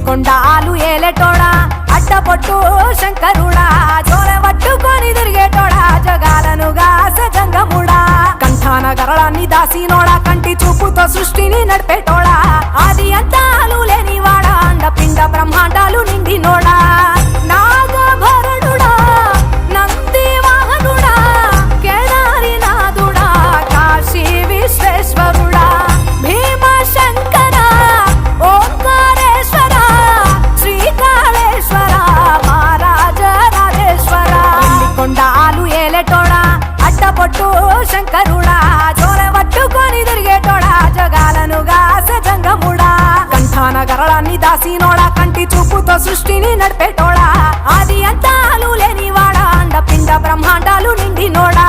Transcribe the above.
కొండాలు ఏలేటోడా అడ్డపొట్టు శంకరుడా జోలె పట్టుకొని తిరిగేటోడా జగాలను గాసె జంగముడా కంఠాన గరళాన్ని దాసినోడా కంటి చూపుతో సృష్టిని నడిపేటోడా ఆది అంతాలు లేనివాడా అండపిండ బ్రహ్మాండాలు నిండినోడా నాగభరణుడా నంది వాహనుడా కేదారి నాథుడా కాశీ విశ్వేశ్వరుడా భీమ శంకర ఓంకారేశ్వర శ్రీకాళేశ్వర మహారాజ రాజేశ్వర కొండాలు ఏలేటోడా అడ్డపొట్టు శంకరుడా జోలె పట్టుకొని తిరిగేటోడా జగాలను గాసె జంగముడా కంఠాన గరళాన్ని దాసినోడా కంటి చూపుతో సృష్టిని నడిపేటోడా ఆది అంతాలు లేనివాడా అండపిండ బ్రహ్మాండాలు నిండినోడా